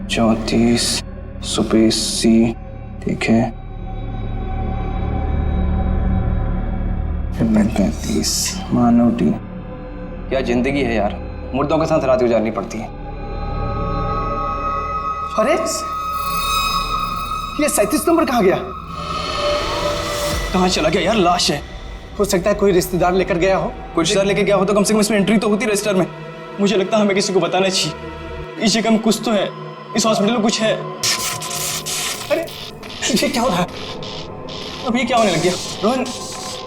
34 space सी, ठीक है। 35 मानव T. क्या जिंदगी है यार, मुर्दों के साथ रात गुजारनी पड़ती है। अरे ये 37 नंबर कहाँ गया? कहाँ चला गया यार? लाश है। हो सकता है कोई रिश्तेदार लेकर गया हो। कोई रिश्तेदार लेके गया हो तो कम से कम इसमें एंट्री तो होती रजिस्टर में। मुझे लगता है हमें किसी को बताना चाहिए। इस जगह में कुछ तो है, इस हॉस्पिटल में कुछ है। अरे ये क्या हो रहा है? अब ये क्या होने लग गया? रोहन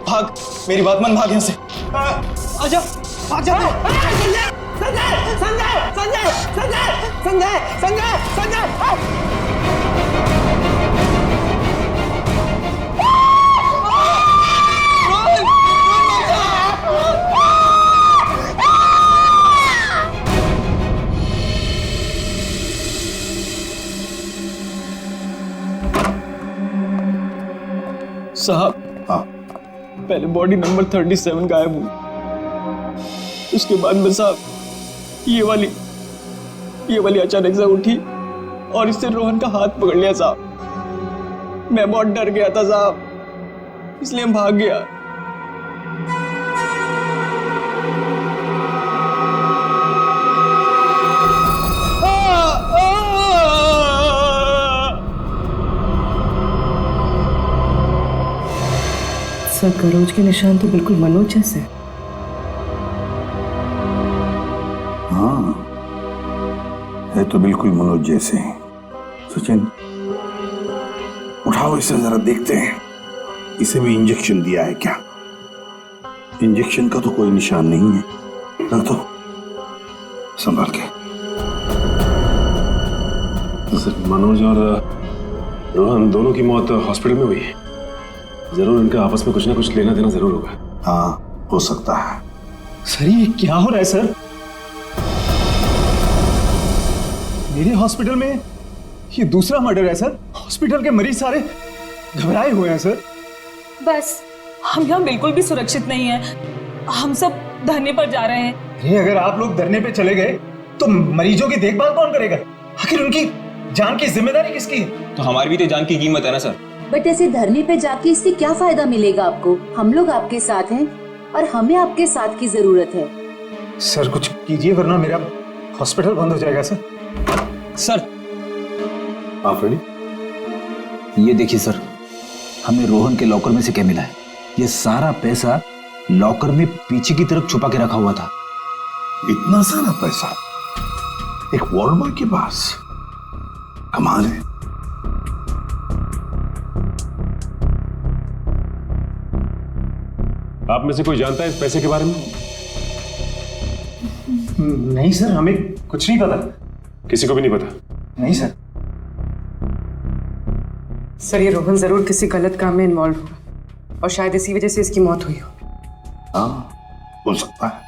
भाग, मेरी बात मान, भाग यहाँ से। आजा, भाग जा। संजय संजय संजय संजय संजय संजय संजय साहब, हाँ, पहले बॉडी नंबर 37 गायब हुई। उसके बाद में साहब ये वाली अचानक से उठी और इससे रोहन का हाथ पकड़ लिया साहब। मैं बहुत डर गया था साहब, इसलिए हम भाग गया। सर, करोज के निशान तो बिल्कुल मनोज जैसे। हाँ, है तो बिल्कुल मनोज जैसे। सचिन, उठाओ इसे जरा, देखते हैं इसे भी इंजेक्शन दिया है क्या। इंजेक्शन का तो कोई निशान नहीं है। रख दो, संभाल के। तो सर, मनोज और रोहन दोनों की मौत हॉस्पिटल में हुई है। जरूर इनका आपस में कुछ ना कुछ लेना देना जरूर होगा। हाँ, हो सकता है। सर ये क्या हो रहा है सर? मेरे हॉस्पिटल में ये दूसरा मर्डर है सर। हॉस्पिटल के मरीज सारे घबराए हुए हैं सर। बस, हम यहाँ बिल्कुल भी सुरक्षित नहीं हैं। हम सब धरने पर जा रहे हैं। अरे अगर आप लोग धरने पे चले गए तो मरीजों की देखभाल कौन करेगा? आखिर उनकी जान की जिम्मेदारी किसकी है? तो हमारी भी तो जान की कीमत है ना सर। बट ऐसे धरने पे जाके इससे क्या फायदा मिलेगा आपको? हम लोग आपके साथ हैं और हमें आपके साथ की जरूरत है। सर कुछ कीजिए वरना मेरा हॉस्पिटल बंद हो जाएगा सर। सर, हाँ फ्रेडी, ये देखिए सर, हमें रोहन के लॉकर में से क्या मिला है। ये सारा पैसा लॉकर में पीछे की तरफ छुपा के रखा हुआ था। इतना सारा पैसा एक वार्ड बॉय के पास? कमाल है। आप में से कोई जानता है इस पैसे के बारे में? नहीं सर, हमें कुछ नहीं पता। किसी को भी नहीं पता? नहीं सर। सर, ये रोहन जरूर किसी गलत काम में इन्वॉल्व होगा और शायद इसी वजह से इसकी मौत हुई हो। हाँ, हो सकता है।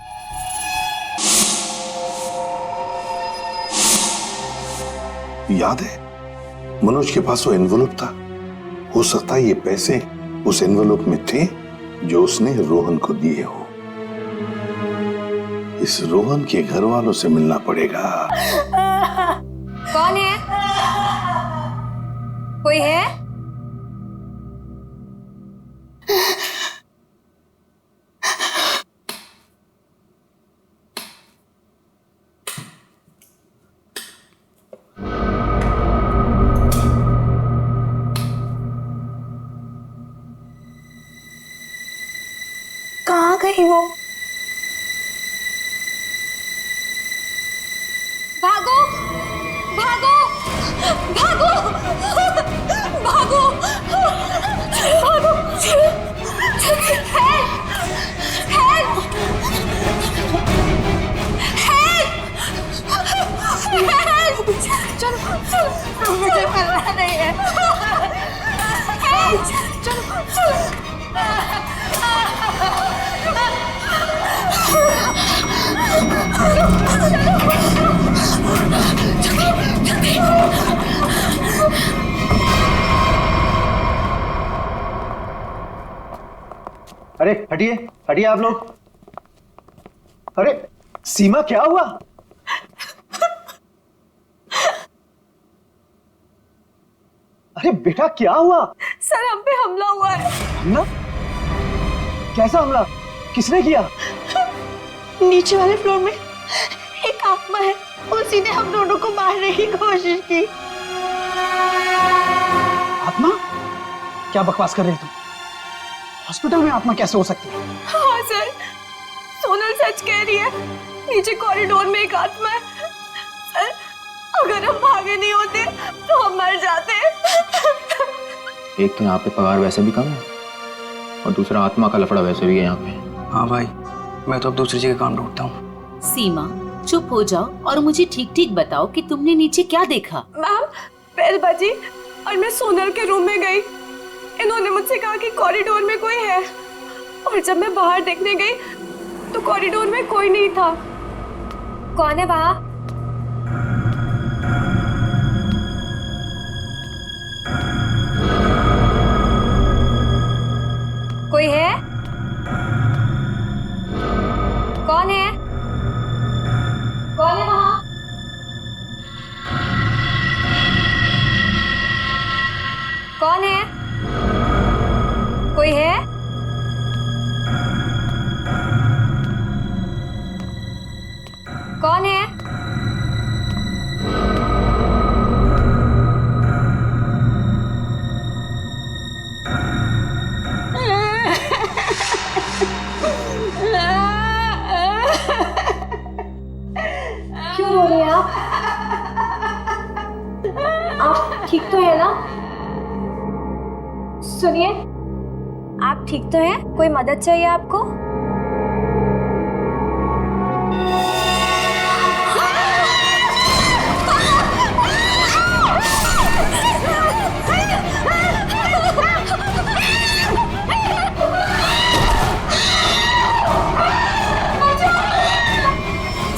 याद है मनोज के पास वो एनवेलप था। हो सकता है ये पैसे उस एनवेलप में थे जो उसने रोहन को दिए हो। इस रोहन के घर वालों से मिलना पड़ेगा। कौन है? कोई है? कहाँ गई वो? भागो भागो भागो भागो भागो! हेल्प! हेल्प! चलो, मुझे मरना नहीं है। चलो। अरे हटिए हटिए आप लोग। अरे सीमा, क्या हुआ? अरे बेटा क्या हुआ? सर हम पे हमला हुआ है। हमला? कैसा हमला? किसने किया? नीचे वाले फ्लोर में एक आत्मा है, उसी ने हम दोनों को मारने की कोशिश की। आत्मा? क्या बकवास कर रहे तुम? हॉस्पिटल में आत्मा कैसे हो सकती है? हाँ सर, सोनल सच कह रही है, नीचे कॉरिडोर में एक आत्मा है। सर अगर हम भागे नहीं होते तो हम मर जाते। एक तो यहाँ पे पगार वैसे भी कम है और दूसरा आत्मा का लफड़ा वैसे भी है यहाँ पे। हाँ भाई, मैं तो अब दूसरी जगह काम ढूंढता हूँ। सीमा चुप हो जाओ और मुझे ठीक ठीक बताओ कि तुमने नीचे क्या देखा। मैम बेल बजी और मैं सोनल के रूम में गई। इन्होंने मुझसे कहा कि कॉरिडोर में कोई है, और जब मैं बाहर देखने गई तो कॉरिडोर में कोई नहीं था। कौन है वहाँ? कोई है? कौन है? कौन है वहाँ? कौन है? कोई है? कौन है? क्यों रो रहे हैं आप? आप ठीक तो है ना? सुनिए, आप ठीक तो हैं? कोई मदद चाहिए आपको?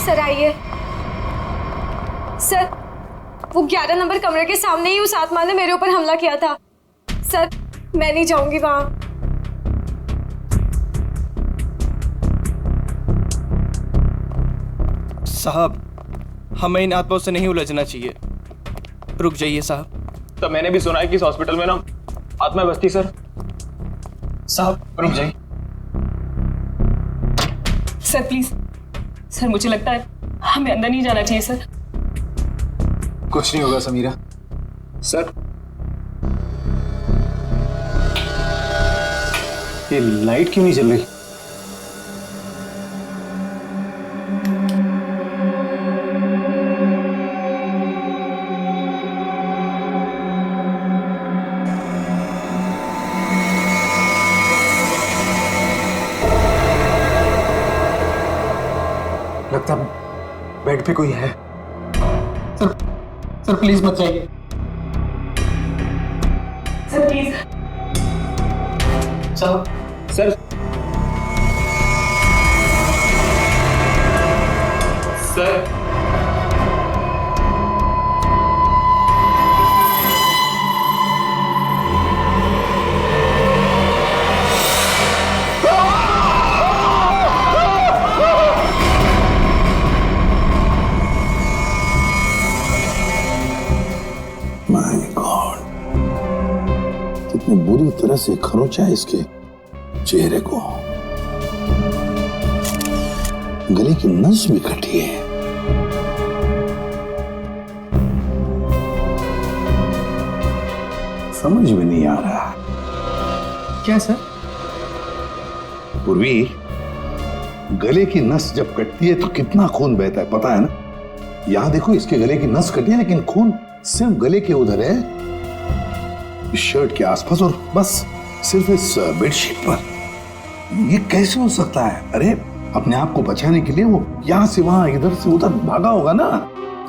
सर आइए। सर वो 11 नंबर कमरे के सामने ही उस आत्मा ने मेरे ऊपर हमला किया था। सर मैं नहीं जाऊंगी वहां। साहब हमें इन आत्माओं से नहीं उलझना चाहिए, रुक जाइए साहब। तो मैंने भी सुना है कि इस हॉस्पिटल में ना आत्मा बसती। सर साहब रुक जाइए। सर प्लीज, सर मुझे लगता है हमें अंदर नहीं जाना चाहिए सर। कुछ नहीं होगा समीरा। सर ये लाइट क्यों नहीं जल रही? लगता बेड पे कोई है। सर प्लीज मत जाइए। Sir please. साहब सर सर माय गॉड, कितने बुरी तरह से खरोंचा है इसके चेहरे को। गले की नस भी कटी है। समझ में नहीं आ रहा। क्या सर? पूर्वी, गले की नस जब कटती है तो कितना खून बहता है पता है ना? यहां देखो, इसके गले की नस कटी है लेकिन खून सिर्फ गले के उधर है, इस शर्ट के आसपास, और बस सिर्फ इस बेडशीट पर। ये कैसे हो सकता है? अरे अपने आप को बचाने के लिए वो यहां से वहां इधर से उधर भागा होगा ना,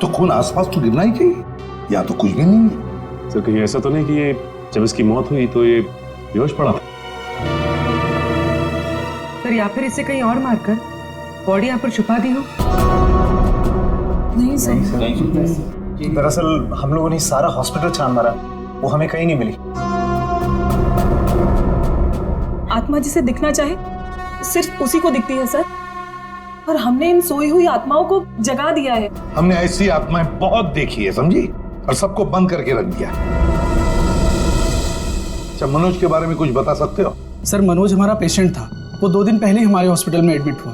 तो खून आसपास तो गिरना ही चाहिए, या तो कुछ भी नहीं है। सर कहीं ऐसा तो नहीं कि ये जब इसकी मौत हुई तो ये बेहोश पड़ा था? सर या फिर इसे कहीं और मारकर बॉडी यहाँ पर छुपा दी हो? नहीं सर। दरअसल हम लोगों ने सारा हॉस्पिटल छान मारा, वो हमें कहीं नहीं मिली। आत्मा जिसे दिखना चाहे सिर्फ उसी को दिखती है सर, और हमने इन सोई हुई आत्माओं को जगा दिया है। हमने ऐसी आत्माएं बहुत देखी है समझी, और सबको बंद करके रख दिया। अच्छा, मनोज के बारे में कुछ बता सकते हो? सर मनोज हमारा पेशेंट था। वो 2 दिन पहले ही हमारे हॉस्पिटल में एडमिट हुआ।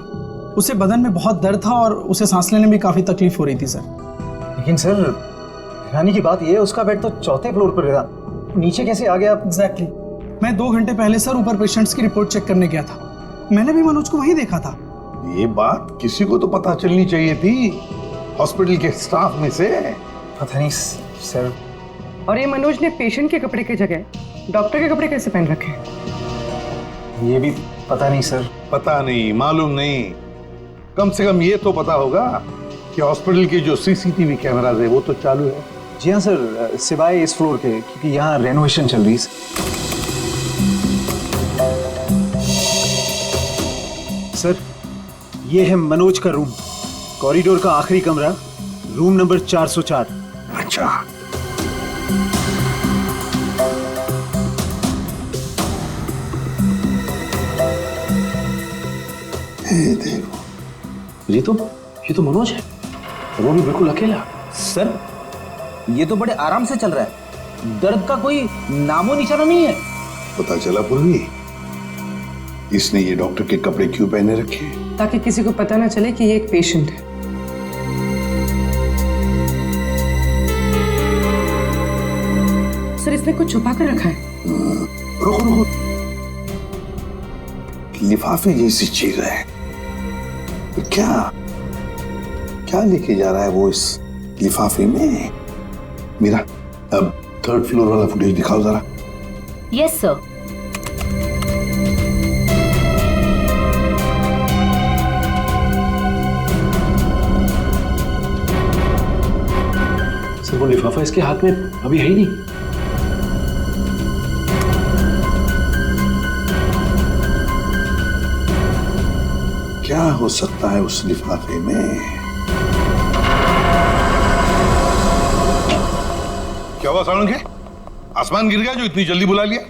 उसे बदन में बहुत दर्द था और उसे सांस लेने में काफी तकलीफ हो रही थी सर। लेकिन सर हैरानी की बात यह है उसका बेड तो 4थे फ्लोर पर था, नीचे कैसे आ गया? एग्जैक्टली। मैं 2 घंटे पहले सर ऊपर पेशेंट्स की रिपोर्ट चेक करने गया था। मैंने भी मनोज को वहीं देखा था। ये बात किसी को तो पता चलनी चाहिए थी, हॉस्पिटल के स्टाफ में से। पता नहीं सर। और ये मनोज ने पेशेंट के कपड़े की जगह डॉक्टर के कपड़े कैसे पहन रखे? ये भी पता नहीं सर। पता नहीं, मालूम नहीं, कम से कम ये तो पता होगा कि हॉस्पिटल के जो सीसीटीवी कैमरास है वो तो चालू है। जी हाँ सर, सिवाय इस फ्लोर के, क्योंकि यहाँ रेनोवेशन चल रही है। सर ये है मनोज का रूम, कॉरिडोर का आखिरी कमरा, रूम नंबर 404। अच्छा, देखो, ये तो मनोज है। वो भी बिल्कुल अकेला। सर ये तो बड़े आराम से चल रहा है, दर्द का कोई नामो निशाना नहीं है। पता चला पूर्वी, इसने ये डॉक्टर के कपड़े क्यों पहने रखे? ताकि किसी को पता ना चले कि ये एक पेशेंट है। सर इसने कुछ छुपा कर रखा है। रुको, लिफाफे जैसी चीज है। क्या लेके जा रहा है वो इस लिफाफे में? मेरा अब 3rd फ्लोर वाला फुटेज दिखाओ जरा। Yes sir. सर वो लिफाफा इसके हाथ में अभी है ही नहीं। क्या हो सकता है उस लिफाफे में? क्या हुआ सालुंके के? आसमान गिर गया जो इतनी जल्दी बुला लिया?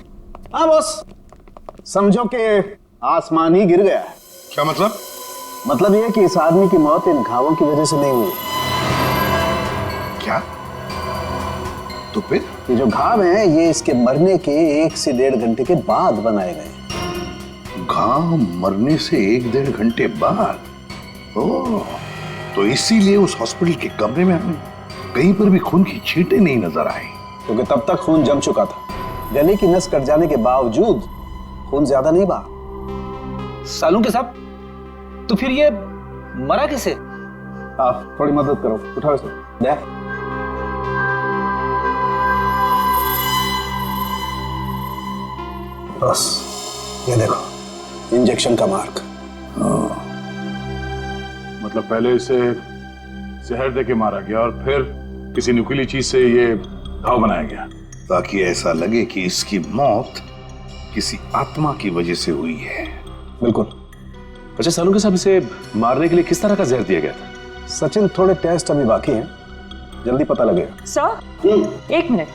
हाँ बॉस, समझो कि आसमान ही गिर गया है। क्या मतलब? मतलब ये कि इस आदमी की मौत इन घावों की वजह से नहीं हुई। क्या? तो फिर? ये जो घाव हैं ये इसके मरने के 1 से 1.5 घंटे के बाद बनाए गए। घाव मरने से 1-1.5 घंटे बाद? ओह, तो इसीलिए उस हॉस्पिटल के कमरे में हमें कहीं पर भी खून की छींटें नहीं नजर आई। क्योंकि तब तक खून जम चुका था। गले की नस कट जाने के बावजूद खून ज्यादा नहीं बहा। सालुंके साहब, तो फिर ये मरा कैसे? आप थोड़ी मदद करो, उठाओ इसे। दे। बस ये देखो, इंजेक्शन का मार्क। मतलब पहले इसे जहर देके मारा गया और फिर किसी नुकीली चीज से ये घाव बनाया गया, ताकि ऐसा लगे कि इसकी मौत किसी आत्मा की वजह से हुई है। बिल्कुल। अच्छा सालुंके साहब, इसे मारने के लिए किस तरह का जहर दिया गया था? सचिन, थोड़े टेस्ट अभी बाकी हैं, जल्दी पता लगेगा। Sir 1 minute.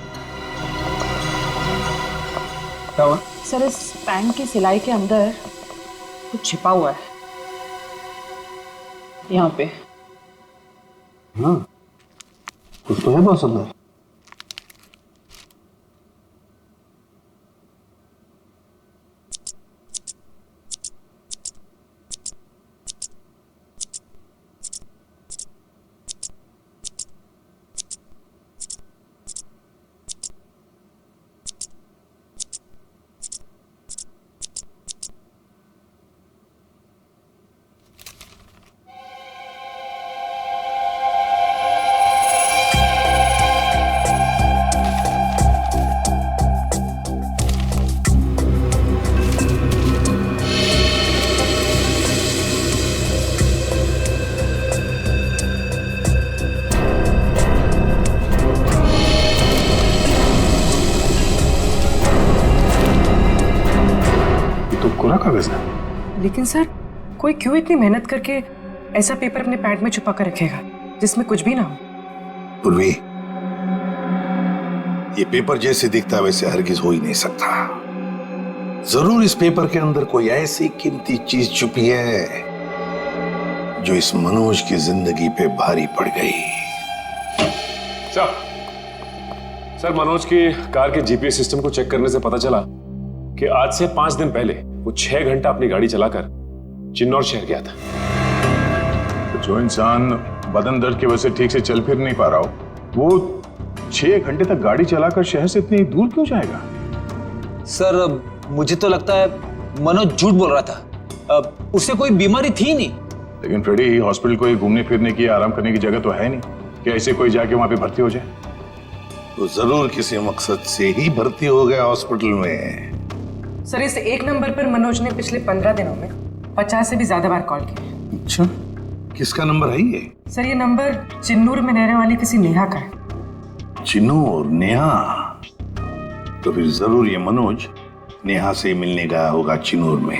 क्या हुआ? सर इस पैंट की सिलाई के अंदर कुछ छिपा हुआ है, यहाँ पे। हाँ, कुछ तो है बॉस अंदर। लेकिन सर कोई क्यों इतनी मेहनत करके ऐसा पेपर अपने पैंट में छुपा कर रखेगा जिसमें कुछ भी ना हो? पूर्वी, ये पेपर जैसे दिखता है वैसे हरगिज हो ही नहीं सकता। जरूर इस पेपर के अंदर कोई ऐसी कीमती चीज छुपी है जो इस मनोज की जिंदगी पे भारी पड़ गई। सर, मनोज की कार के जीपीएस सिस्टम को चेक करने से पता चला कि आज से 5 दिन पहले वो 6 घंटा अपनी गाड़ी चलाकर चिन्नौर शहर गया था। तो जो इंसान बदन दर्द की वजह से ठीक से चल फिर नहीं पा रहा हो, वो 6 घंटे तक गाड़ी चलाकर शहर से इतनी दूर क्यों जाएगा? सर, मुझे तो लगता है मनोज झूठ बोल रहा था। उसे कोई बीमारी थी नहीं। लेकिन फ्रेडी, हॉस्पिटल कोई घूमने फिरने की आराम करने की जगह तो है नहीं कि ऐसे कोई जाके वहां पे भर्ती हो जाए। तो जरूर किसी मकसद से ही भर्ती हो गया हॉस्पिटल में। सर, इस एक नंबर पर मनोज ने पिछले 15 दिनों में 50 से भी ज्यादा बार कॉल किया। अच्छा, किसका नंबर है ये? सर, ये नंबर चिन्नूर में रहने वाली किसी नेहा का है। चिन्नूर? नेहा? तो फिर जरूर ये मनोज नेहा से मिलने गया होगा चिन्नूर में।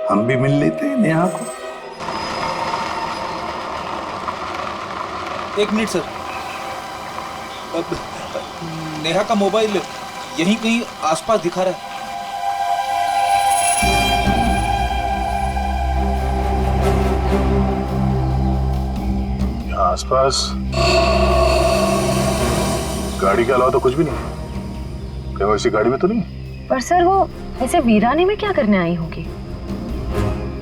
हम भी मिल लेते हैं नेहा को। 1 मिनट सर। नेहा का मोबाइल यहीं कहीं आसपास दिखा रहा है। यहाँ आसपास गाड़ी के अलावा तो कुछ भी नहीं। क्या वो इसी गाड़ी में तो नहीं? पर सर, वो ऐसे वीराने में क्या करने आई होगी?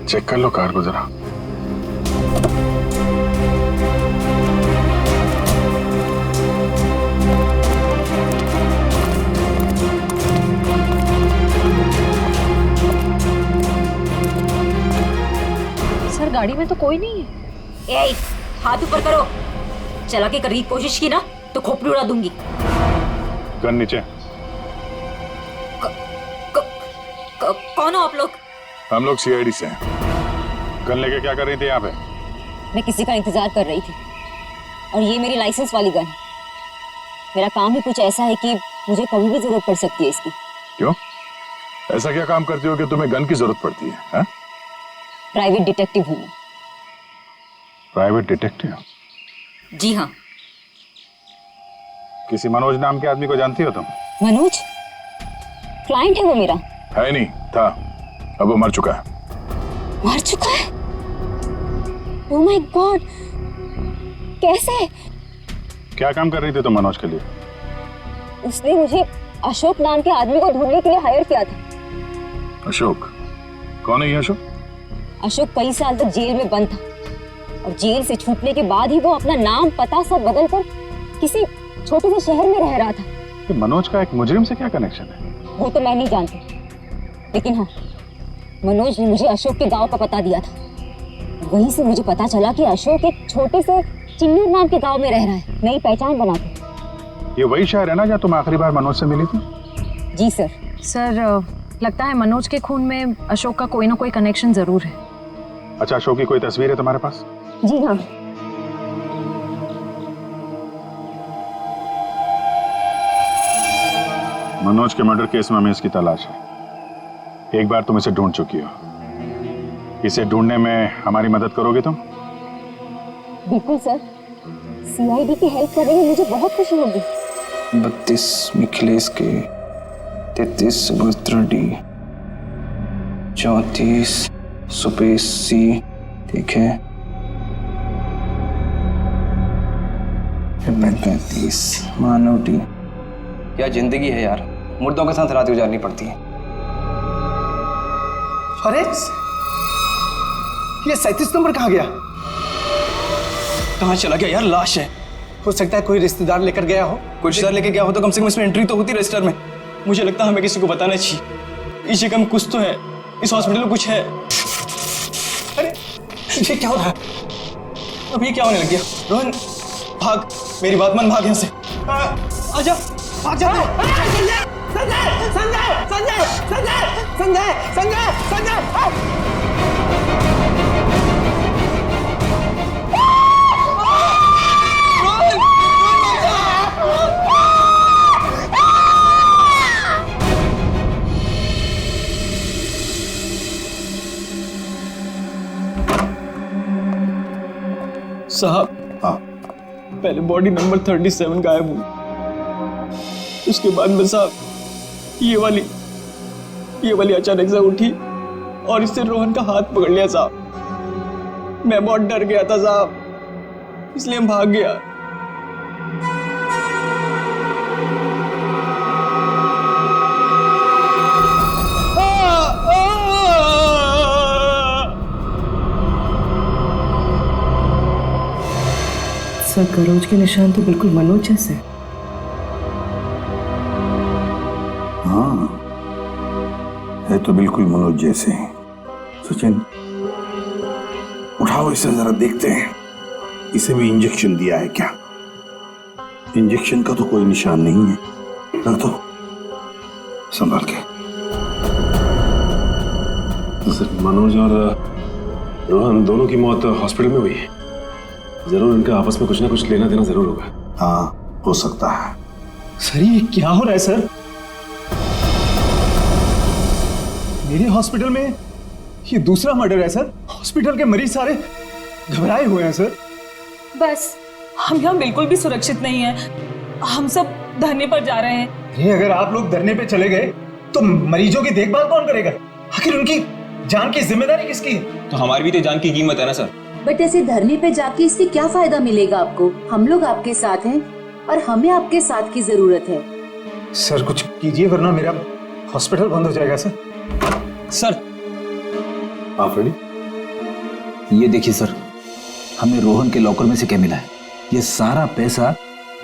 चेक कर लो कार को जरा। सर, गाड़ी में तो कोई नहीं है। ए, हाथ ऊपर करो। चला के करने की कोशिश की ना तो खोपड़ी उड़ा दूंगी। गन नीचे। कौन हो आप लोग? हम लोग सीआईडी से हैं। गन लेके क्या कर रही थी यहाँ पे? मैं किसी का इंतजार कर रही थी और ये मेरी लाइसेंस वाली गन है। मेरा काम ही कुछ ऐसा है कि मुझे कभी भी जरूरत पड़ सकती है इसकी। क्यों? ऐसा क्या काम करती हो कि तुम्हें गन की जरूरत पड़ती है? हा? प्राइवेट डिटेक्टिव हूँ। Private detective? जी हाँ। किसी मनोज नाम के आदमी को जानती हो तुम? मनोज? क्लाइंट है वो मेरा। है नहीं था, अब वो मर चुका है। मर चुका है? ओह माय गॉड, कैसे? क्या काम कर रही थी तुम मनोज के लिए? उसने मुझे अशोक नाम के आदमी को ढूंढने के लिए हायर किया था। अशोक? कौन है ये अशोक? अशोक कई साल तक जेल में बंद था और जेल से छूटने के बाद ही वो अपना नाम पता सब बदल कर किसी छोटे से शहर में रह रहा था। तो मनोज का एक मुजरिम से क्या कनेक्शन है? वो तो मैं नहीं जानती, लेकिन हाँ, मनोज ने मुझे अशोक के गांव का पता दिया था। वहीं से मुझे पता चला कि अशोक एक छोटे से चिन्नूर नाम के गांव में रह रहा है, नई पहचान बना के। ये वही शहर है ना जहाँ तुम आखिरी बार मनोज से मिली थी? जी सर। सर, लगता है मनोज के खून में अशोक का कोई ना कोई कनेक्शन जरूर है। अच्छा, अशोक की कोई तस्वीर है तुम्हारे पास? जी हाँ। मनोज के मर्डर केस में हमें इसकी तलाश है। एक बार तुम इसे ढूंढ चुकी हो, इसे ढूंढने में हमारी मदद करोगे तुम? बिल्कुल सर, सीआईडी की हेल्प करने में मुझे बहुत खुशी होगी। 32 मिखिलेश के, 33 सुभद्रा डी, 34 सुपेश सी, ठीक है, 35 मानव डी। क्या जिंदगी है यार, मुर्दों के साथ रात गुजारनी पड़ती है। अरे ये 37 नंबर कहाँ गया? कहाँ चला गया यार? लाश है। हो सकता है कोई रिश्तेदार लेकर गया हो। कोई रिश्तेदार लेके गया हो तो कम से कम इसमें एंट्री तो होती रजिस्टर में। मुझे लगता है हमें किसी को बताना चाहिए। इसी कम कुछ तो है, इस हॉस्पिटल में कुछ है। अरे ये क्या हो रहा है? अब ये क्या होने लग गया? रोहन भाग, मेरी बात मान, भाग यहाँ से। आजा, भाग जा। संजय, संजय, संजय, संजय, संजय, संजय, संजय, संजय। साहब, हाँ, पहले बॉडी नंबर 37 गायब हुई। उसके बाद में साहब ये वाली अचानक से उठी और इससे रोहन का हाथ पकड़ लिया साहब। मैं बहुत डर गया था साहब, इसलिए हम भाग गया। सर गरोज के निशान तो बिल्कुल मनोज जैसे। हाँ, है तो बिल्कुल मनोज जैसे। सचिन, उठाओ इसे जरा देखते हैं, इसे भी इंजेक्शन दिया है क्या? इंजेक्शन का तो कोई निशान नहीं है। रख दो, संभाल के। सर, मनोज और रोहन दोनों की मौत हॉस्पिटल में हुई है। जरूर इनका आपस में कुछ ना कुछ लेना देना जरूर होगा। हाँ, हो सकता है। सर ये क्या हो रहा है सर? मेरे हॉस्पिटल में ये दूसरा मर्डर है सर। हॉस्पिटल के मरीज सारे घबराए हुए हैं सर। बस हम यहाँ बिल्कुल भी सुरक्षित नहीं है। हम सब धरने पर जा रहे हैं। अरे अगर आप लोग धरने पे चले गए तो मरीजों की देखभाल कौन करेगा? आखिर उनकी जान की जिम्मेदारी किसकी है? तो हमारी भी तो जान की कीमत है ना सर। बट ऐसे धरने पे जाके इससे क्या फायदा मिलेगा आपको? हम लोग आपके साथ हैं और हमें आपके साथ की जरूरत है। सर कुछ कीजिए वरना मेरा हॉस्पिटल बंद हो जाएगा सर। सर आप रेडी? ये देखिए सर, हमें रोहन के लॉकर में से क्या मिला है। ये सारा पैसा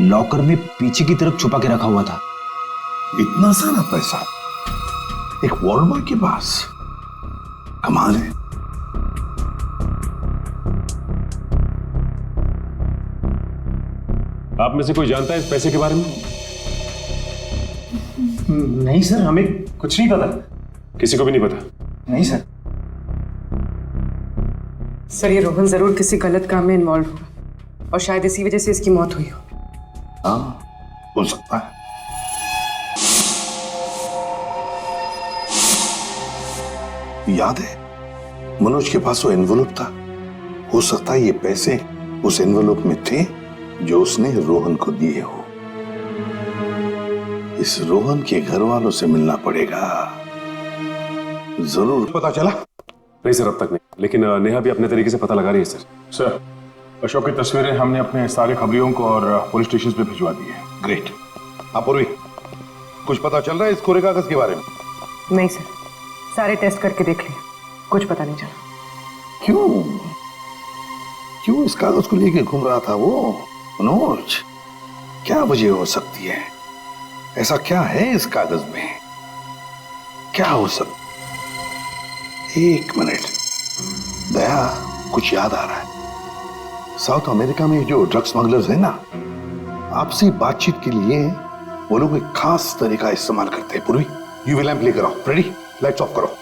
लॉकर में पीछे की तरफ छुपा के रखा हुआ था। इतना सारा पैसा एक वॉर्ड बॉय के पास? कमाल है। आप में से कोई जानता है इस पैसे के बारे में? नहीं सर, हमें कुछ नहीं पता। किसी को भी नहीं पता? नहीं सर। सर ये रोहन जरूर किसी गलत काम में इन्वॉल्व होगा और शायद इसी वजह से इसकी मौत हुई हो। हाँ, हो सकता है। याद है मनोज के पास वो एनवेलप था। हो सकता है ये पैसे उस एनवेलप में थे जो उसने रोहन को दिए हो। इस रोहन के घर वालों से मिलना पड़ेगा। जरूर पता चला? नहीं सर, अब तक नहीं, लेकिन नेहा भी अपने तरीके से पता लगा रही है सर। सर, अशोक की तस्वीरें हमने अपने सारे खबरियों को और पुलिस स्टेशन पे भिजवा दी है। ग्रेट। अपूर्वी, कुछ पता चल रहा है इस कोरे कागज के बारे में? नहीं सर, सारे टेस्ट करके देख लिए, कुछ पता नहीं चला। क्यों इस कागज को लेके घूम रहा था वो मनोज? क्या वजह हो सकती है? ऐसा क्या है इस कागज में? क्या हो सकता? एक मिनट, दया, कुछ याद आ रहा है। साउथ अमेरिका में जो ड्रग स्मगलर्स है ना, आपसी बातचीत के लिए वो लोग एक खास तरीका इस्तेमाल करते हैं। पूर्वी, यूवी लैंप लेकर आओ। रेडी? लाइट्स ऑफ करो।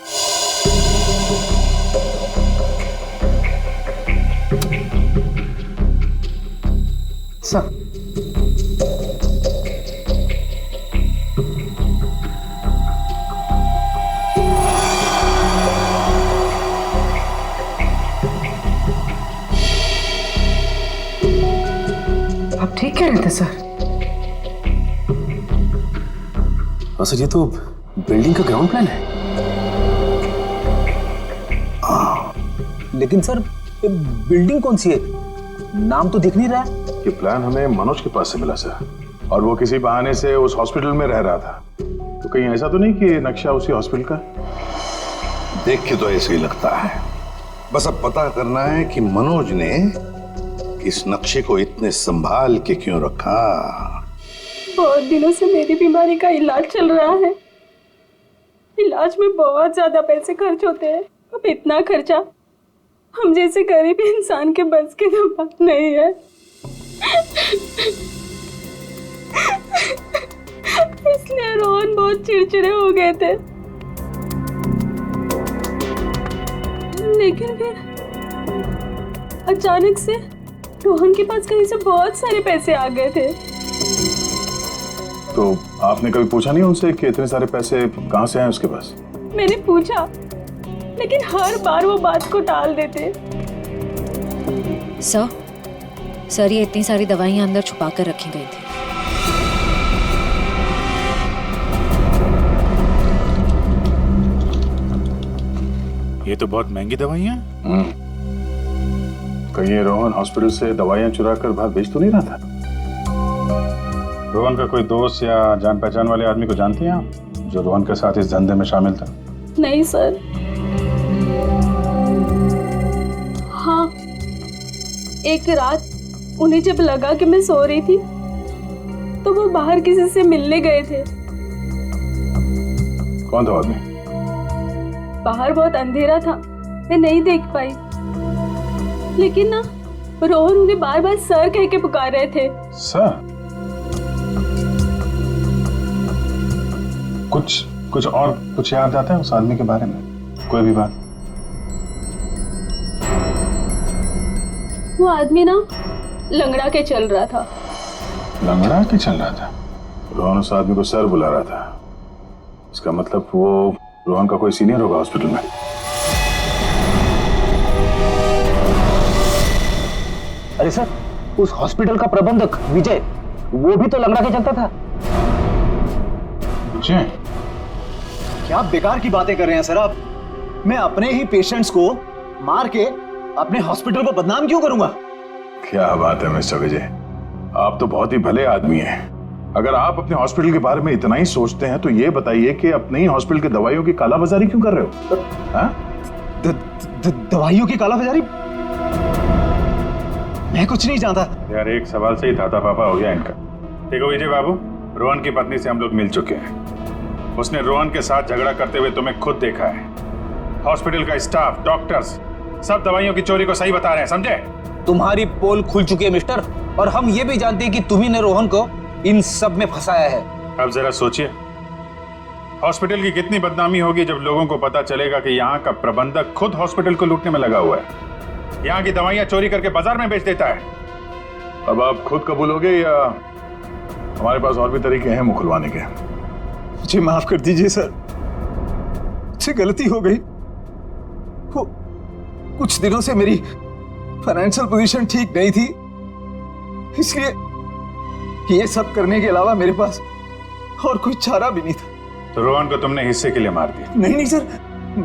सर आप ठीक कह रहे थे सर? हाँ सर, ये तो बिल्डिंग का ग्राउंड प्लान है। लेकिन सर ये बिल्डिंग कौन सी है? नाम तो दिख नहीं रहा है। ये प्लान हमें मनोज के पास से मिला सर, और वो किसी बहाने से उस हॉस्पिटल में रह रहा था। तो कहीं ऐसा तो नहीं कि नक्शा उसी हॉस्पिटल का? देख के तो ऐसे ही लगता है। बस अब पता करना है कि मनोज ने इस नक्शे को इतने संभाल के क्यों रखा। बहुत दिनों से मेरी बीमारी का इलाज चल रहा है। इलाज में बहुत ज्यादा पैसे खर्च होते हैं। अब इतना खर्चा हम जैसे गरीब इंसान के बस की तो बात नहीं है। इसलिए रोहन बहुत चिड़चिड़े हो गए थे। लेकिन फिर अचानक से रोहन के पास कहीं से बहुत सारे पैसे आ गए थे। तो आपने कभी पूछा नहीं उनसे कि इतने सारे पैसे कहाँ से आए उसके पास? मैंने पूछा, लेकिन हर बार वो बात को टाल देते। सर ये इतनी सारी दवाइयां अंदर छुपा कर रखी गई थी। ये तो बहुत महंगी दवाइयां। कहीं ये रोहन हॉस्पिटल से दवाइयां चुरा कर बाहर बेच तो नहीं रहा था? रोहन का कोई दोस्त या जान पहचान वाले आदमी को जानती हैं आप, जो रोहन के साथ इस धंधे में शामिल था? नहीं सर। हाँ, एक रात उन्हें जब लगा कि मैं सो रही थी तो वो बाहर किसी से मिलने गए थे। कौन था आदमी? बाहर बहुत अंधेरा था, मैं नहीं देख पाई, लेकिन ना रोहन उन्हें बार बार सर कह के पुकार रहे थे। सर? कुछ और कुछ याद आता है उस आदमी के बारे में? कोई भी बात? वो आदमी ना लंगड़ा के चल रहा था। लंगड़ा के चल रहा था? रोहन उस आदमी को सर बुला रहा था, इसका मतलब वो रोहन का कोई सीनियर होगा हॉस्पिटल में। अरे सर, उस हॉस्पिटल का प्रबंधक विजय, वो भी तो लंगड़ा के चलता था। विजय? क्या बेकार की बातें कर रहे हैं सर आप? मैं अपने ही पेशेंट्स को मार के अपने हॉस्पिटल को बदनाम क्यों करूंगा? क्या बात है मिस्टर विजय, आप तो बहुत ही भले आदमी हैं। अगर आप अपने हॉस्पिटल के बारे में इतना ही सोचते हैं तो ये बताइए कि अपने ही हॉस्पिटल की दवाइयों की कालाबाजारी क्यों कर रहे हो? दवाइयों की कालाबाजारी? मैं कुछ नहीं जानता यार। एक सवाल से ही धाता पापा हो गया इनका। देखो विजय बाबू, रोहन की पत्नी से हम लोग मिल चुके हैं। उसने रोहन के साथ झगड़ा करते हुए तुम्हें खुद देखा है। हॉस्पिटल का स्टाफ, डॉक्टर्स सब दवाइयों की चोरी को सही बता रहे हैं, समझे? तुम्हारी पोल खुल चुकी है मिस्टर, और हम ये भी जानते हैं कि तुम्ही ने रोहन को इन सब में फंसाया है। अब जरा सोचिए, हॉस्पिटल की कितनी बदनामी होगी जब लोगों को पता चलेगा कि यहाँ का प्रबंधक खुद हॉस्पिटल को लूटने में लगा हुआ है, यहाँ की दवाइयाँ चोरी करके बाजार में बेच देता है। अब आप खुद कबूलोगे या हमारे पास और भी तरीके हैं मुंह खुलवाने के? मुझे माफ कर दीजिए सर, मुझसे गलती हो गई। वो कुछ दिनों से मेरी फाइनेंशियल पोजीशन ठीक नहीं थी, इसलिए ये सब करने के अलावा मेरे पास और कोई चारा भी नहीं था। तो रोहन को तुमने हिस्से के लिए मार दिया? नहीं सर,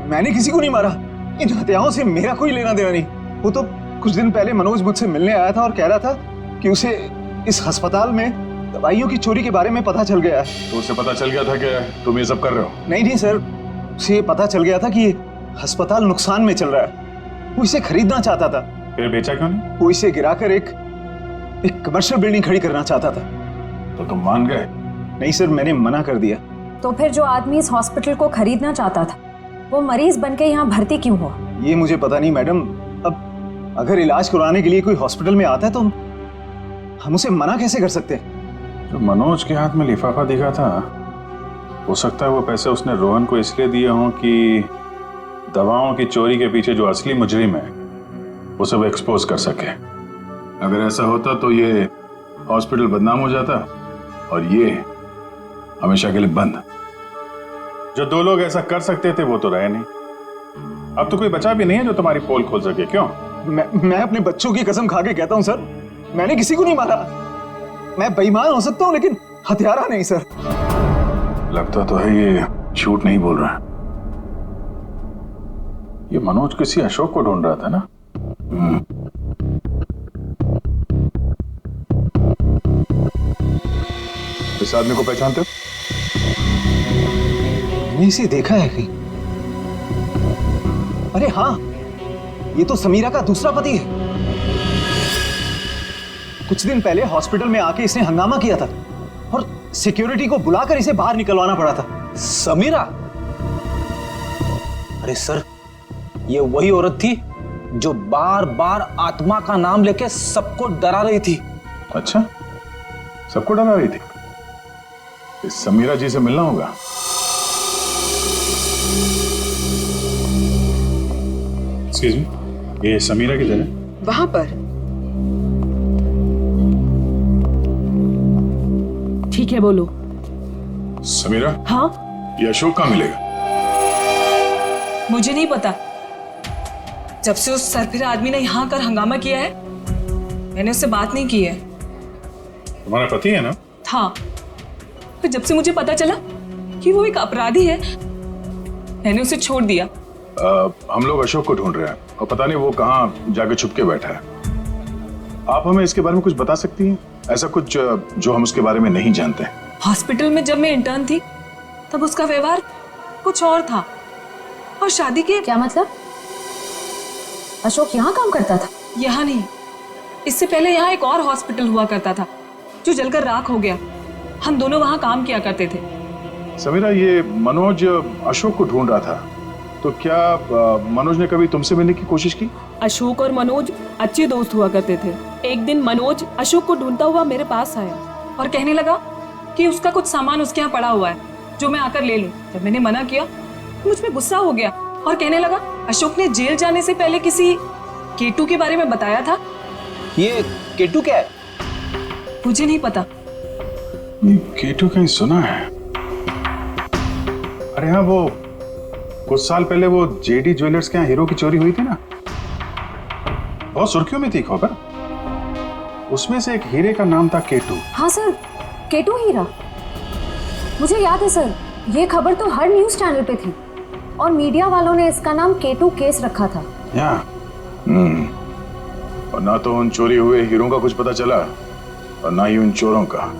मैंने किसी को नहीं मारा। इन हत्याओं से मेरा कोई लेना देना नहीं। वो तो कुछ दिन पहले मनोज मुझसे मिलने आया था और कह रहा था कि उसे इस अस्पताल में दवाइयों की चोरी के बारे में पता चल गया है। तो उसे पता चल गया था कि तुम ये सब कर रहे हो? नहीं सर, उसे पता चल गया था कि अस्पताल नुकसान में चल रहा है। वो इसे खरीदना चाहता था। फिर बेचा क्यों नहीं? वो इसे गिराकर एक कमर्शियल बिल्डिंग खड़ी करना चाहता था। तो तुम मान गए? नहीं सर, मैंने मना कर दिया। तो फिर जो आदमी इस हॉस्पिटल को खरीदना चाहता था वो मरीज बनके यहाँ भर्ती क्यों हुआ? ये मुझे पता नहीं मैडम। अब अगर इलाज करवाने के लिए कोई हॉस्पिटल में आता है तो हम उसे मना कैसे कर सकते हैं? जो मनोज के हाथ में लिफाफा दिखा था, हो सकता है वो पैसे उसने रोहन को इसलिए दिए हों कि दवाओं की चोरी के पीछे जो असली मुजरिम है उसे वो एक्सपोज कर सके। अगर ऐसा होता तो ये हॉस्पिटल बदनाम हो जाता और ये हमेशा के लिए बंद। जो दो लोग ऐसा कर सकते थे वो तो रहे नहीं। अब तो कोई बचा भी नहीं है जो तुम्हारी पोल खोल सके। क्यों? मैं अपने बच्चों की कसम खा के कहता हूं सर, मैंने किसी को नहीं मारा। मैं बेईमान हो सकता हूं लेकिन हत्यारा नहीं सर। लगता तो है ये झूठ नहीं बोल रहा है। ये मनोज किसी अशोक को ढूंढ रहा था ना? इस आदमी को पहचानते हो? मैंने इसे देखा है कहीं। अरे हाँ, ये तो समीरा का दूसरा पति है। कुछ दिन पहले हॉस्पिटल में आके इसने हंगामा किया था और सिक्योरिटी को बुलाकर इसे बाहर निकलवाना पड़ा था। समीरा? अरे सर, ये वही औरत थी जो बार बार आत्मा का नाम लेके सबको डरा रही थी। अच्छा, सबको डरा रही थी? इस समीरा जी से मिलना होगा। एक्सक्यूज मी, ये समीरा की जगह? वहां पर। ठीक है, बोलो। समीरा? हाँ? ये अशोक कहाँ मिलेगा? मुझे नहीं पता। जब से उस सरफिरा आदमी ने यहाँ कर हंगामा किया है मैंने उससे बात नहीं की है। तुम्हारा पति है ना? था, फिर जब से मुझे पता चला कि वो एक अपराधी है मैंने उसे छोड़ दिया। हम लोग अशोक को ढूंढ रहे हैं और पता नहीं वो कहाँ जाके छुप के बैठा है। आप हमें इसके बारे में कुछ बता सकती हैं? ऐसा कुछ जो हम उसके बारे में नहीं जानते। हॉस्पिटल में जब मैं इंटर्न थी तब उसका व्यवहार कुछ और था, और शादी के क्या मतलब? अशोक यहाँ काम करता था? यहाँ नहीं, इससे पहले यहाँ एक और हॉस्पिटल हुआ करता था जो जलकर राख हो गया। हम दोनों वहाँ काम किया करते थे। समीरा, ये मनोज अशोक को ढूंढ रहा था, तो क्या मनोज ने कभी तुमसे मिलने की कोशिश की? अशोक और मनोज अच्छे दोस्त हुआ करते थे। एक दिन मनोज अशोक को ढूंढता हुआ मेरे पास आया और कहने लगा कि उसका कुछ सामान उसके यहाँ पड़ा हुआ है जो मैं आकर ले लूं। जब मैंने मना किया तो मुझ पे गुस्सा हो गया और कहने लगा अशोक ने जेल जाने से पहले किसी केटू के बारे में बताया था। ये केटू क्या है? मुझे नहीं पता। केटू कहीं सुना है? अरे हाँ, वो कुछ साल पहले वो जेडी ज्वेलर्स के यहाँ हीरो की चोरी हुई थी ना, बहुत सुर्खियों में थी खबर। उसमें से एक हीरे का नाम था केटू। हाँ सर, केटू हीरा, मुझे याद है सर। ये खबर तो हर न्यूज चैनल पे थी और मीडिया वालों ने इसका नाम केटू केस रखा था। और ना तो उन चोरी हुए हीरों का कुछ पता चला और ना ही उन चोरों का।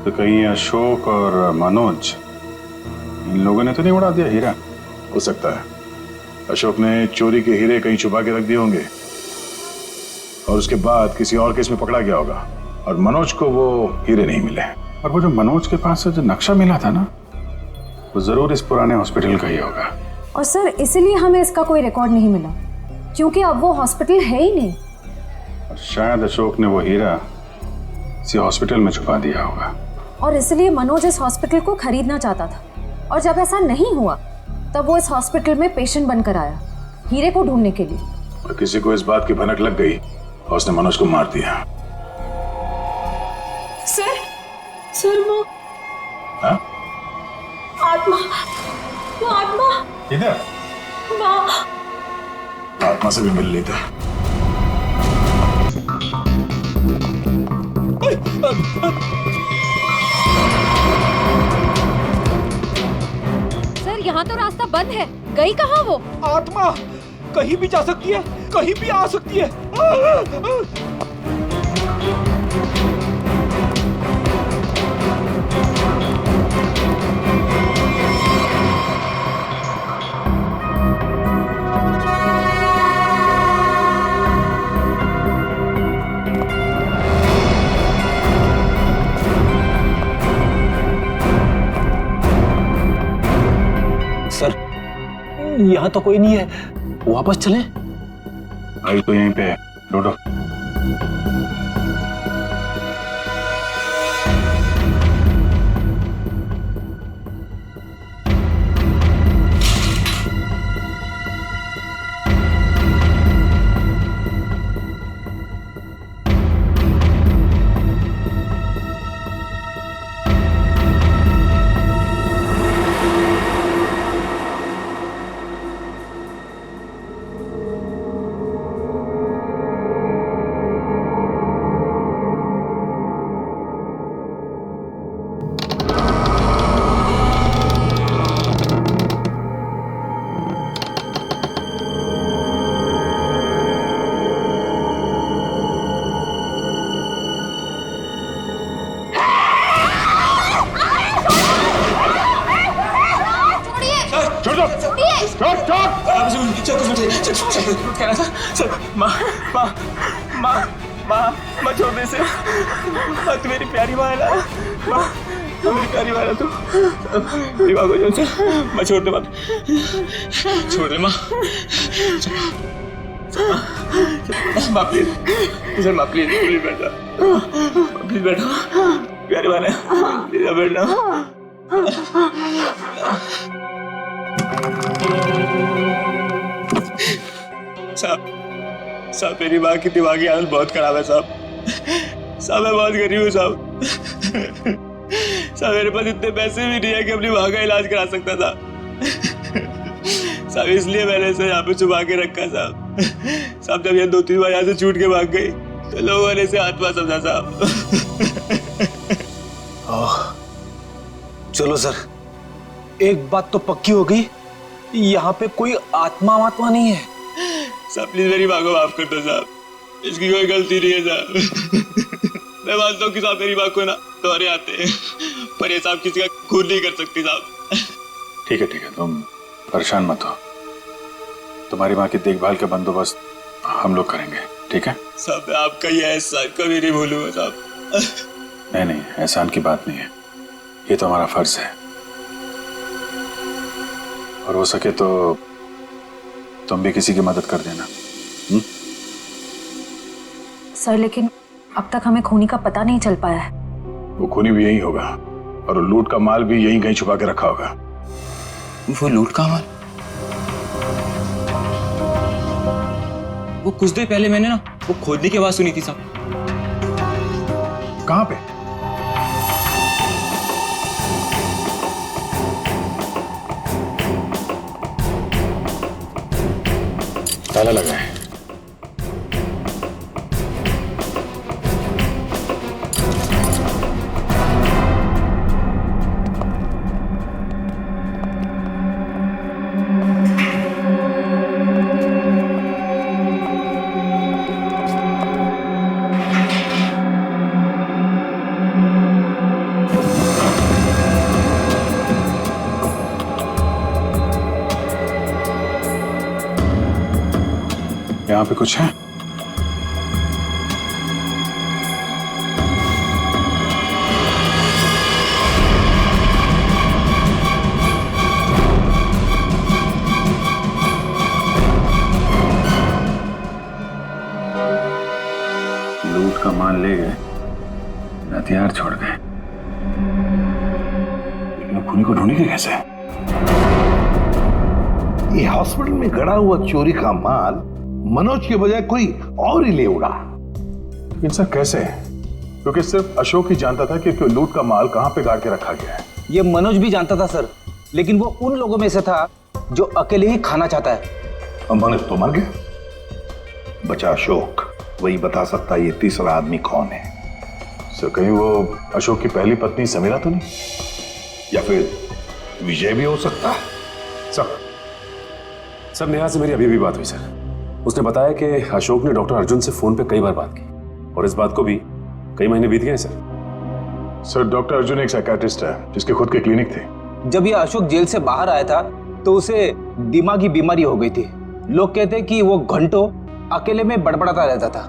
तो कहीं अशोक और मनोज, इन लोगों ने तो नहीं उड़ा दिया हीरा? हो सकता है अशोक ने चोरी के हीरे कहीं छुपा के रख दिए होंगे और उसके बाद किसी और केस में पकड़ा गया होगा और मनोज को वो हीरे नहीं मिले। और वो जो मनोज के पास से जो नक्शा मिला था ना, वो जरूर इस पुराने हॉस्पिटल का ही होगा। और सर इसीलिए हमें इसका कोई रिकॉर्ड नहीं मिला, क्योंकि अब वो हॉस्पिटल है ही नहीं। और शायद अशोक ने वो हीरा किसी हॉस्पिटल में छुपा दिया होगा। और इसलिए मनोज इस हॉस्पिटल को खरीदना चाहता था, और जब ऐसा नहीं हुआ तब वो इस हॉस्पिटल में पेशेंट बनकर आया हीरे को ढूंढने के लिए। और किसी को इस बात की भनक लग गई और उसने मनोज को मार दिया। सर वो हाँ? आत्मा, वो आत्मा इधर आत्मा से भी मिल लेता। सर यहाँ तो रास्ता बंद है, गई कहाँ वो? आत्मा कहीं भी जा सकती है, कहीं भी आ सकती है। सर यहाँ तो कोई नहीं है, वापस चलें? आई तो यहीं पे है, ढूंढो। माँ छोड़ दे से। माँ तू मेरी प्यारी माँ है ना। माँ तू मेरी प्यारी माँ है ना। तू मेरी माँ को छोड़। माँ छोड़ दे, माँ छोड़ दे। माँ माँ प्लीज, सर माँ प्लीज प्लीज बैठो, प्लीज बैठो, प्यारी माँ है, प्लीज बैठना। साहब मेरी माँ की दिमागी हालत बहुत खराब है साहब। मैं बहुत गरीब हूँ साहब। मेरे पास इतने पैसे भी नहीं है कि अपनी माँ का इलाज करा सकता था साहब, इसलिए मैंने इसे यहाँ पे छुपा के रखा साहब। जब ये 2-3 बार यहाँ से छूट के भाग गई तो लोगों ने इसे आत्मा समझा साहब। चलो सर, एक बात तो पक्की हो गई, यहाँ पे कोई आत्मा नहीं है। साहब प्लीज मेरी माँ को माफ कर दो साहब, इसकी कोई गलती नहीं है साहब। मैं मानता हूँ कि साहब मेरी माँ को ना दौरे आते हैं, पर ये साहब किसी का खून नहीं कर सकती साहब। ठीक है, तुम परेशान मत हो। तुम्हारी माँ की देखभाल का बंदोबस्त हम लोग करेंगे, ठीक है? साहब मैं आपका ये एहसान कभी नहीं भूलूंगा साहब। नहीं, एहसान की बात नहीं है, ये तो हमारा फर्ज है। और हो सके तो तुम भी किसी की मदद कर देना। सर लेकिन अब तक हमें खूनी का पता नहीं चल पाया है। वो खूनी भी यही होगा और लूट का माल भी यहीं कहीं छुपा के रखा होगा। वो लूट का माल? वो कुछ देर पहले मैंने ना वो खोदने की आवाज सुनी थी साहब। कहाँ पे? ताला लगा है। यहाँ पे कुछ है? लूट का माल ले गए, हथियार छोड़ गए, लेकिन खूनी को ढूंढेंगे कैसे? ये हॉस्पिटल में गड़ा हुआ चोरी का माल मनोज के बजाय कोई और ही ले उड़ा। लेकिन सर कैसे? क्योंकि सिर्फ अशोक ही जानता था कि लूट का माल कहां पे गाड़ के रखा गया है। ये मनोज भी जानता था सर, लेकिन वो उन लोगों में से था जो अकेले ही खाना चाहता है। अब मनोज तो मर गया, बचा अशोक, वही बता सकता है ये तीसरा आदमी कौन है। सर कहीं वो अशोक की पहली पत्नी समीरा तो नहीं? या फिर विजय भी हो सकता है। सब नेहा से मेरी अभी भी बात हुई सर। उसने बताया कि अशोक ने डॉक्टर अर्जुन से फोन पे कई बार बात की और इस बात को भी कई महीने बीत गए सर। डॉक्टर अर्जुन एक साइकियाट्रिस्ट है जिसके खुद के क्लिनिक थे। जब ये अशोक जेल से बाहर आया था तो उसे दिमागी बीमारी हो गई थी। लोग कहते हैं कि वो घंटों अकेले में बड़बड़ाता रहता था।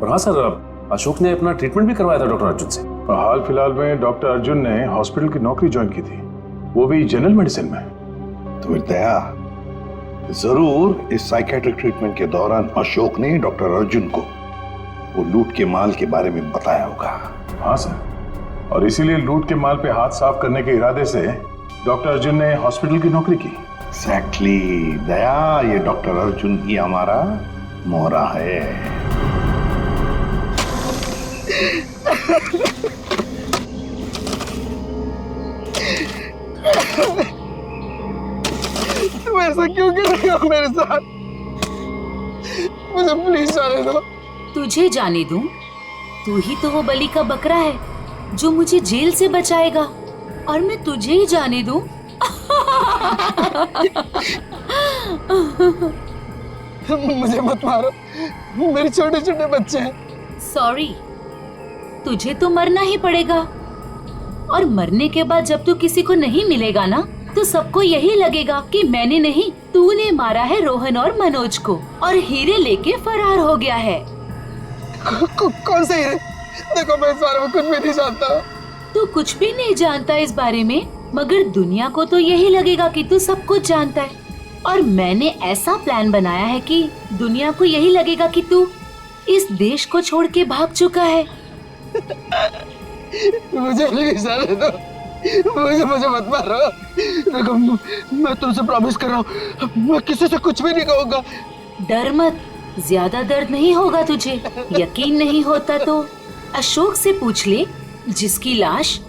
और हाँ सर, अशोक ने अपना ट्रीटमेंट भी करवाया था डॉक्टर अर्जुन से। हाल फिलहाल में डॉक्टर अर्जुन ने हॉस्पिटल की नौकरी ज्वाइन की थी, वो भी जनरल मेडिसिन में। तो दया जरूर इस साइकेट्रिक ट्रीटमेंट के दौरान अशोक ने डॉक्टर अर्जुन को वो लूट के माल के बारे में बताया होगा। हाँ सर, और इसीलिए लूट के माल पे हाथ साफ करने के इरादे से डॉक्टर अर्जुन ने हॉस्पिटल की नौकरी की। एग्जैक्टली दया, ये डॉक्टर अर्जुन ही हमारा मोहरा है। तुम ऐसा क्यों कर रहे हो मेरे साथ? मुझे प्लीज जाने दो। तुझे जाने दूं? तू ही तो वो बलि का बकरा है जो मुझे जेल से बचाएगा, और मैं तुझे ही जाने दूं? मुझे मत मारो, मेरे छोटे छोटे बच्चे हैं। सॉरी, तुझे तो मरना ही पड़ेगा, और मरने के बाद जब तू किसी को नहीं मिलेगा ना, तो सबको यही लगेगा कि मैंने नहीं, तूने मारा है रोहन और मनोज को, और हीरे लेके फरार हो गया है। कौन से हीरे? देखो मैं इस बारे में कुछ भी नहीं जानता। तू कुछ भी नहीं जानता इस बारे में, मगर दुनिया को तो यही लगेगा कि तू सब कुछ जानता है। और मैंने ऐसा प्लान बनाया है कि दुनिया को यही लगेगा कि तू इस देश को छोड़ के भाग चुका है। मुझे प्लीज जाने दो, मुझे मत मारो। देखो मैं तुमसे प्रॉमिस कर रहा हूँ, मैं किसी से कुछ भी नहीं कहूँगा। डर मत, ज्यादा दर्द नहीं होगा तुझे। यकीन नहीं होता तो अशोक से पूछ ले, जिसकी लाश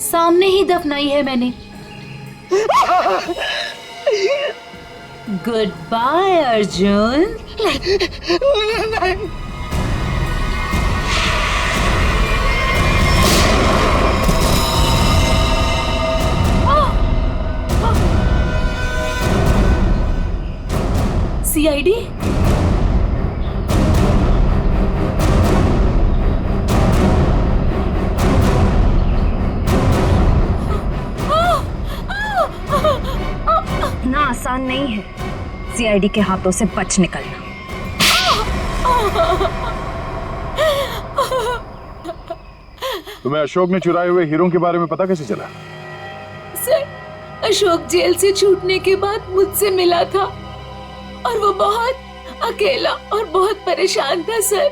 सामने ही दफनाई है मैंने। Good bye Arjun. सीआईडी? आसान नहीं है सीआईडी के हाथों से बच निकलना। तुम्हें अशोक ने चुराए हुए हीरो के बारे में पता कैसे चला? सर, अशोक जेल से छूटने के बाद मुझसे मिला था और वो बहुत अकेला और बहुत परेशान था सर।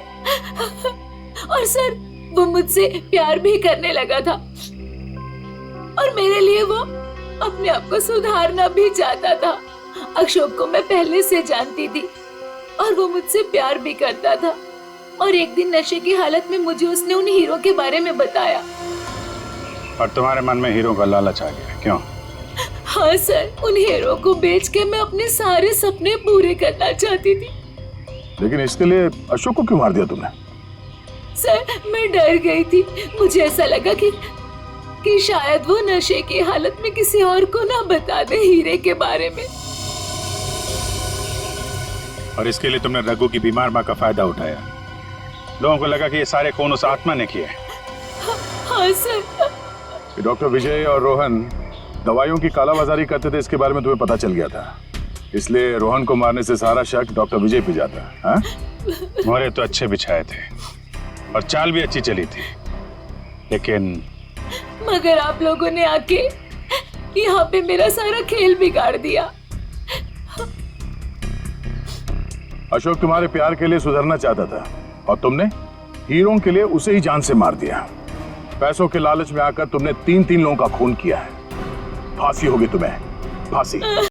और सर, वो मुझसे प्यार भी करने लगा था और मेरे लिए वो अपने आप को सुधारना भी चाहता था। अशोक को मैं पहले से जानती थी और वो मुझसे प्यार भी करता था। और एक दिन नशे की हालत में मुझे उसने उन हीरो के बारे में बताया। और तुम्हारे मन में हीरो का लालच आ गया, क्यों? हाँ सर, उन हीरो को बेच के मैं अपने सारे सपने पूरे करना चाहती थी। लेकिन इसके लिए अशोक को क्यों मार दिया तुमने? सर, मैं डर गई थी। मुझे ऐसा लगा कि शायद वो नशे की हालत में किसी और को ना बता दे हीरे के बारे में। और इसके लिए तुमने रघु की बीमार माँ का फायदा उठाया। लोगों को लगा कि ये सारे खून उस आत्मा ने किए। हाँ सर। डॉक्टर विजय और रोहन दवाइयों की कालाबाजारी करते थे, इसके बारे में तुम्हें पता चल गया था। इसलिए रोहन को मारने से सारा शक डॉक्टर विजय पे जाता। हाँ? मोहरे तो अच्छे बिछाए थे और चाल भी अच्छी चली थी, लेकिन मगर आप लोगों ने आके यहाँ पे मेरा सारा खेल बिगाड़ दिया। अशोक तुम्हारे प्यार के लिए सुधरना चाहता था और तुमने हीरो के लिए उसे ही जान से मार दिया। पैसों के लालच में आकर तुमने 3-3 लोगों का खून किया है। फांसी होगी तुम्हें, फांसी।